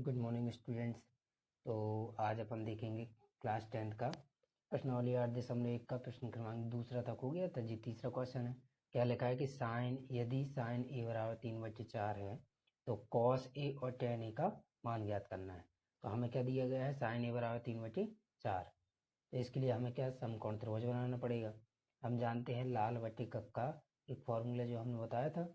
Good morning students. तो आज अपन देखेंगे क्लास 10th का प्रश्नावली 8.1 का प्रश्न क्रमांक दूसरा तक हो गया था जी। तीसरा क्वेश्चन है, क्या लिखा है कि यदि साइन ए बराबर 3/4 है तो कॉस ए और टेन ए का मान ज्ञात करना है। तो हमें क्या दिया गया है, साइन ए बराबर 3/4। तो इसके लिए हमें क्या समकोण त्रिभुज बनाना पड़ेगा। हम जानते हैं लाल बट्टे का एक फॉर्मूला जो हमने बताया था,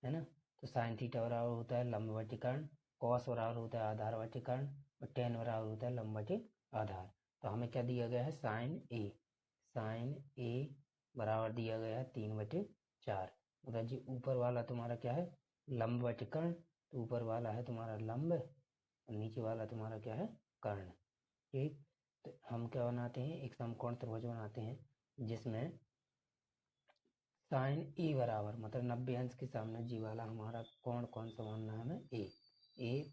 है ना। तो साइन थीटा बराबर होता है लंब बटे कर्ण, कॉस बराबर होता है आधार बटे कर्ण और टेन बराबर होता है लंब बटे आधार। तो हमें क्या दिया गया है, साइन ए बराबर दिया गया है 3/4। मतलब जी ऊपर वाला तुम्हारा क्या है, लंब बटे कर्ण। तो ऊपर वाला है तुम्हारा लंब और नीचे वाला तुम्हारा क्या है, कर्ण। ठीक। तो हम क्या बनाते हैं, एक समकोण त्रिभुज बनाते हैं जिसमें साइन ए बराबर मतलब 90 अंश के सामने जी वाला हमारा कोण कौन सा मानना है हमें, ए।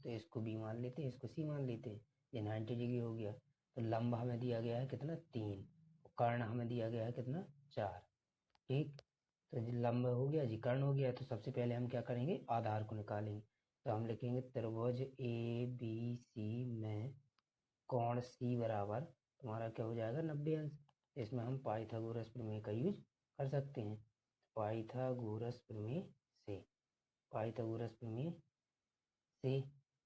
तो इसको बी मान लेते हैं, इसको सी मान लेते हैं। ये 90 डिग्री हो गया। तो लंब हमें दिया गया है कितना, 3। कर्ण हमें दिया गया है कितना, 4। ठीक। तो जी लंब हो गया जी, कर्ण हो गया। तो सबसे पहले हम क्या करेंगे, आधार को निकालेंगे। तो हम लिखेंगे त्रिभुज ए बी सी में कोण सी बराबर तुम्हारा क्या हो जाएगा, 90 अंश। इसमें हम पाइथागोरस प्रमेय का यूज कर सकते हैं। पाइथागोरस प्रमेय से पाइथागोरस प्रमेय से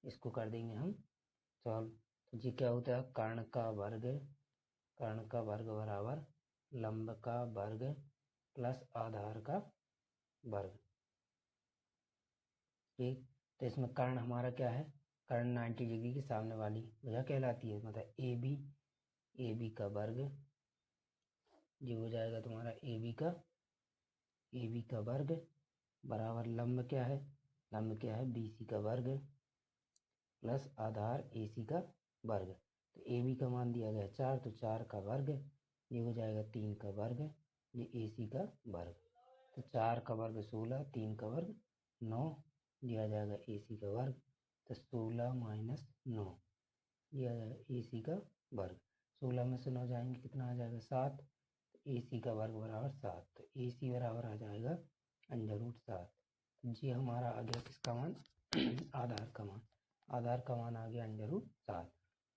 इसको कर देंगे हम सॉल्व। तो जी क्या होता है, कर्ण का वर्ग बराबर लंब का वर्ग प्लस आधार का वर्ग। ठीक। तो इसमें कर्ण हमारा क्या है, कर्ण 90 डिग्री के सामने वाली वजह कहलाती है। मतलब ए बी का वर्ग जो हो जाएगा तुम्हारा ए बी का वर्ग बराबर लंब क्या है, बी सी का वर्ग प्लस आधार ए सी का वर्ग। तो ए बी का मान दिया गया 4, तो 4 का वर्ग ये हो जाएगा 3 का वर्ग, ये ए सी का वर्ग। तो 4 का वर्ग 16, 3 का वर्ग 9 दिया जाएगा ए सी का वर्ग। तो 16 माइनस 9 दिया जाएगा ए सी का वर्ग। 16 में से 9 जाएंगे कितना आ जाएगा, 7। तो ए सी का वर्ग बराबर 7। तो ए सी बराबर आ जाएगा √7। जी हमारा आ गया किसका मान आधार का मान आ गया √7।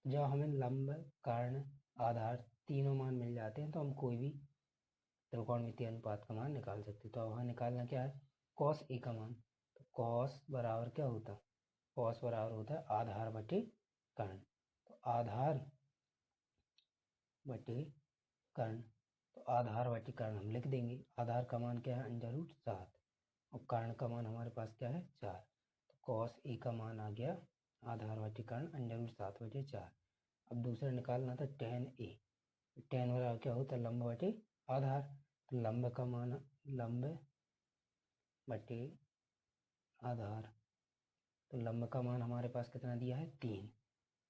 जब हमें लंब कर्ण आधार तीनों मान मिल जाते हैं तो हम कोई भी त्रिकोणमितीय अनुपात का मान निकाल सकते हैं। तो अब हमें निकालना क्या है, कॉस ए का मान। तो कॉस बराबर क्या होता है, कॉस बराबर होता है आधार बटे कर्ण। तो आधार बटे कर्ण, तो आधार बटे कर्ण हम लिख देंगे। आधार का मान क्या है, √7 और कर्ण का मान हमारे पास क्या है, 4। तो कॉस ए का मान आ गया आधार बटे कर्ण √7/4। अब दूसरा निकालना था टेन ए। टेन बराबर क्या होता है, लंब बटे आधार। तो लंब का मान लंब बटे आधार, तो लंब का मान हमारे पास कितना दिया है, 3।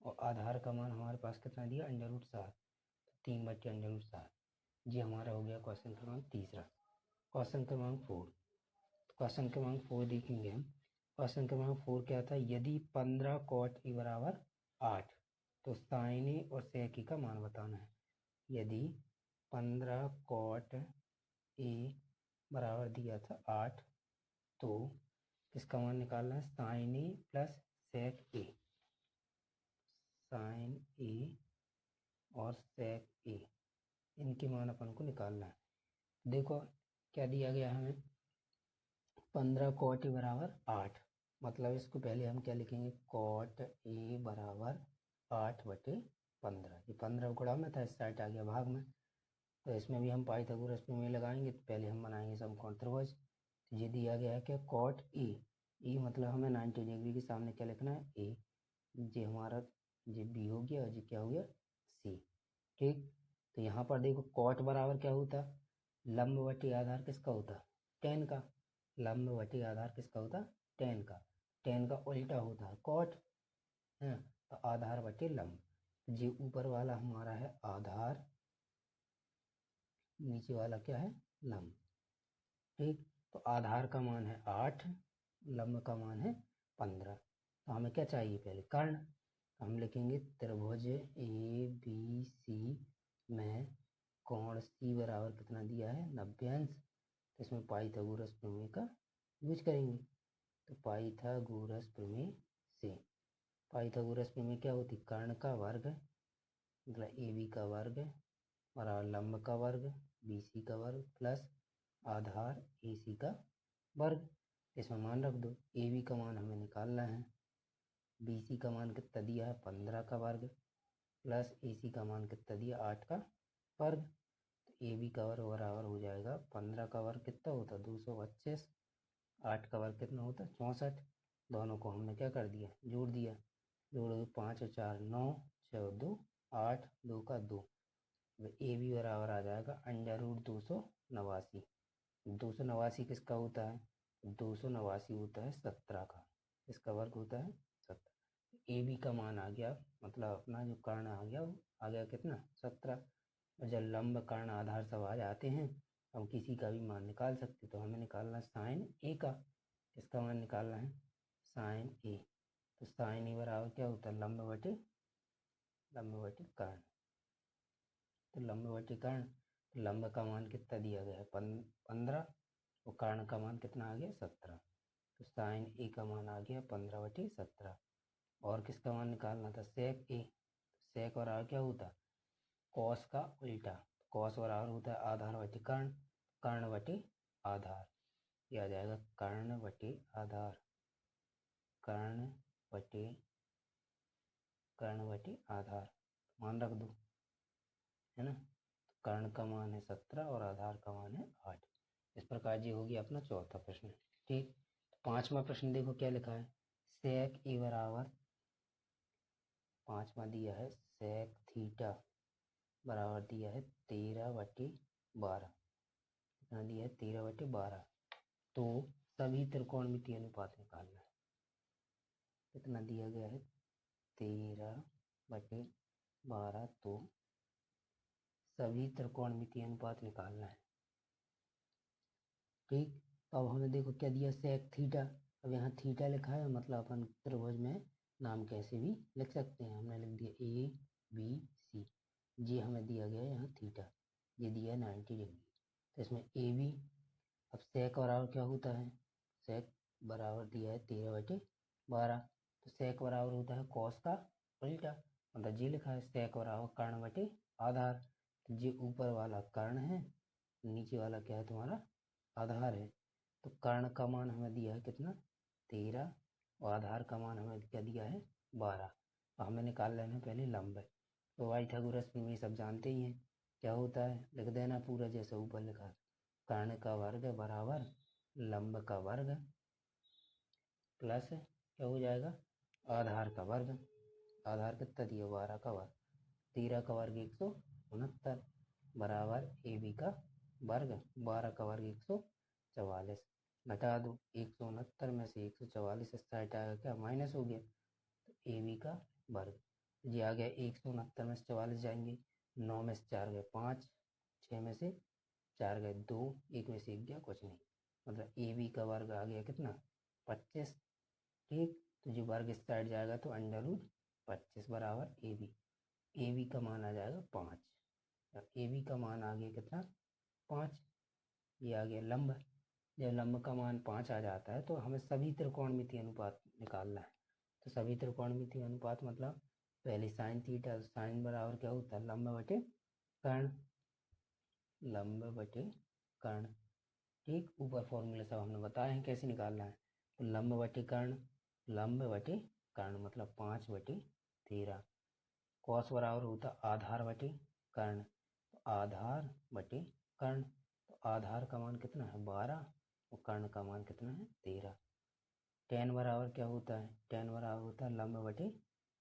और आधार का मान हमारे पास कितना दिया, √7। तो 3/√7। जी हमारा हो गया क्वेश्चन क्रमांक तीसरा। क्वेश्चन क्रमांक 4, क्वेश्चन क्रमांक 4 देखेंगे हम। क्वेश्चन क्रमांक 4 क्या था, यदि 15 कॉट ए बराबर 8 तो साइन ए और सेक ए का मान बताना है। यदि 15 कॉट ए बराबर दिया था 8 तो किसका मान निकालना है, साइन ए प्लस सेक ए। साइन ए और सेक ए इनके मान अपन को निकालना है। देखो क्या दिया गया हमें, 15 कॉट ए बराबर 8। मतलब इसको पहले हम क्या लिखेंगे, कॉट ए बराबर 8/15। ये 15 गुणा में था, इस साइड आ गया भाग में। तो इसमें भी हम पाइथागोरस प्रमेय लगाएंगे। तो पहले हम बनाएंगे समकोण त्रिभुज। तो ये दिया गया है कि कॉट ए मतलब हमें 90 डिग्री के सामने क्या लिखना है, ए। ये हमारा ये बी हो गया और ये क्या हो गया, सी। ठीक। तो यहाँ पर देखो कॉट बराबर क्या होता, लंब बटे आधार किसका होता, टेन का। लंब बटे आधार किसका होता, टेन का। टेन का उल्टा होता है कॉट है। तो आधार बटे लंब, जी ऊपर वाला हमारा है आधार, नीचे वाला क्या है, लंब। ठीक। तो आधार का मान है 8, लंब का मान है 15। तो हमें क्या चाहिए, पहले कर्ण। तो हम लिखेंगे त्रिभुज ए बी सी में कोण सी बराबर कितना दिया है, 90 अंश। तो इसमें पाइथागोरस प्रमेय का यूज करेंगे। तो पाइथागोरस प्रमेय से पाइथागोरस में क्या होती, कर्ण का वर्ग मतलब ए बी का वर्ग और लंब का वर्ग बी सी का वर्ग प्लस आधार ए सी का वर्ग। इसमें मान रख दो, ए बी का मान हमें निकालना है, बी सी का मान कितना दिया है 15 का वर्ग प्लस ए सी का मान कितना दिया 8 का वर्ग। तो ए बी का वर्ग बराबर हो जाएगा 15 का वर्ग कितना होता 225, 8 का वर्ग कितना होता 64। दोनों को हमने क्या कर दिया, जोड़ दिया, जोड़ो 5 और 4 9, 6 और 2 8, 2 का 2। ए बी बराबर आ जाएगा √289। 289 किसका होता है, 289 होता है 17 का, इसका वर्ग होता है 17। ए बी का मान आ गया, मतलब अपना जो कर्ण आ गया वो आ गया कितना 17। और जब लंब कर्ण आधार सब आ जाते हैं हम किसी का भी मान निकाल सकते, तो हमें निकालना साइन ए का, किसका मान निकालना है साइन ए। तो साइन ए बराबर क्या होता है लंब बटे कर्ण। तो लंब बटे कर्ण, लंब का मान कितना दिया गया है 15 और कर्ण का मान कितना आ गया 17। तो साइन ए का मान आ गया 15/17। और किसका मान निकालना था सेक ए, सेक बराबर क्या होता कॉस का उल्टा, कॉस बराबर होता है आधार बटे कर्ण, कर्ण बटे आधार, ये आ जाएगा कर्ण बटे आधार, कर्ण बटे आधार, मान रख दो है ना। कर्ण का मान है 17 और आधार का मान है 8। इस प्रकार ये हो गया अपना चौथा प्रश्न। ठीक, पांचवा प्रश्न देखो क्या लिखा है, सेक ए बराबर, पांचवा दिया है सेक थीटा बराबर दिया है 13/12, कितना दिया है 13/12। तो सभी त्रिकोणमितीय अनुपात निकालना है, कितना दिया गया है 13/12। तो सभी त्रिकोणमितीय अनुपात निकालना है। ठीक, तो अब हमें देखो क्या दिया सेक थीटा, अब यहाँ थीटा लिखा है मतलब अपन त्रिभुज में नाम कैसे भी लिख सकते हैं, हमने लिख दिया ए बी सी, ये हमें दिया गया है यहाँ थीटा, ये दिया है 90 डिग्री। तो इसमें ए बी, अब सेक बराबर क्या होता है, सेक बराबर दिया है 13/12, तो सेक बराबर होता है कॉस का उल्टा, मतलब ये लिखा है सेक बराबर कर्ण बटे आधार। तो ये ऊपर वाला कर्ण है, नीचे वाला क्या है तुम्हारा आधार है। तो कर्ण का मान हमें दिया है कितना 13 और आधार का मान हमें क्या दिया है 12। तो हमें निकाल लेना है पहले लंब। तो पाइथागोरस में ये सब जानते ही हैं, क्या होता है लिख देना पूरा जैसे ऊपर लिखा है, कर्ण का वर्ग बराबर लंब का वर्ग प्लस क्या हो जाएगा आधार का वर्ग, आधार कितना दिया 12 का वर्ग, 13 का वर्ग 169 बराबर ए बी का वर्ग 12 का वर्ग 144। घटा दो 169 में से 144 इसका हटाएगा क्या माइनस हो गया, तो ए बी का वर्ग, ये आ गया 169 में से 44 जाएंगे, 9 में से 4 गए 5, 6 में से 4 गए 2, 1 में से 1 गया कुछ नहीं, मतलब ए बी का वर्ग आ गया कितना 25। ठीक, तो जो वर्ग इस साइड जाएगा तो √25 बराबर ए बी का मान आ जाएगा 5। ए बी का मान आ गया कितना 5, ये आ गया लंब। जब लंब का मान 5 आ जाता है तो हमें सभी त्रिकोणमितीय अनुपात निकालना है। तो सभी त्रिकोणमितीय अनुपात मतलब पहले साइन थीटा, साइन बराबर क्या होता है लंब बटे कर्ण, लंब बटे कर्ण। ठीक, ऊपर फॉर्मूले सब हमने बताए हैं कैसे निकालना है। तो लंब बटे कर्ण, लंब बटे कर्ण मतलब 5/13, कॉस बराबर होता आधार बटे कर्ण, तो आधार बटे कर्ण, तो आधार का मान कितना है 12 और कर्ण का मान कितना है 13। टेन बराबर क्या होता है, टेन बराबर होता है लंब बटे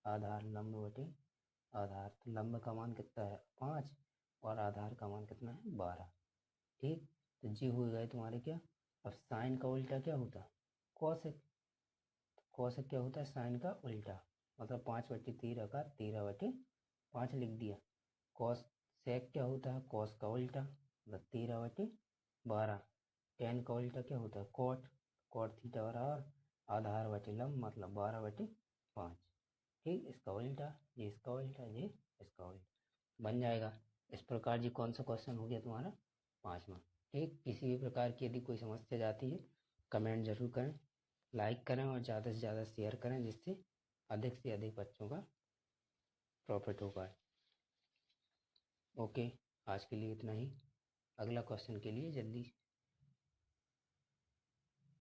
आधार, लंब बटे आधार, तो लंब का मान कितना है 5 और आधार का मान कितना है 12। ठीक, तो जी हो गए तुम्हारे क्या, अब साइन का उल्टा क्या होता है कॉसेक, कॉसेक क्या होता है साइन का उल्टा, मतलब 5/13 का 13/5 लिख दिया। कॉस सेक क्या होता है कॉस का उल्टा, मतलब 13/12। टेन का उल्टा क्या होता है कॉट, कॉट थीटा बराबर आधार बटे लंब मतलब 12/5। ठीक, इसका उल्टा ये इसका उल्टा ये इसका उल्टा बन जाएगा। इस प्रकार जी कौन सा क्वेश्चन हो गया तुम्हारा पाँचवा। ठीक, किसी भी प्रकार की यदि कोई समस्या जाती है कमेंट जरूर करें, लाइक करें और ज़्यादा से ज़्यादा शेयर करें जिससे अधिक से अधिक बच्चों का प्रॉफिट हो पाए। ओके, आज के लिए इतना ही। अगला क्वेश्चन के लिए जल्दी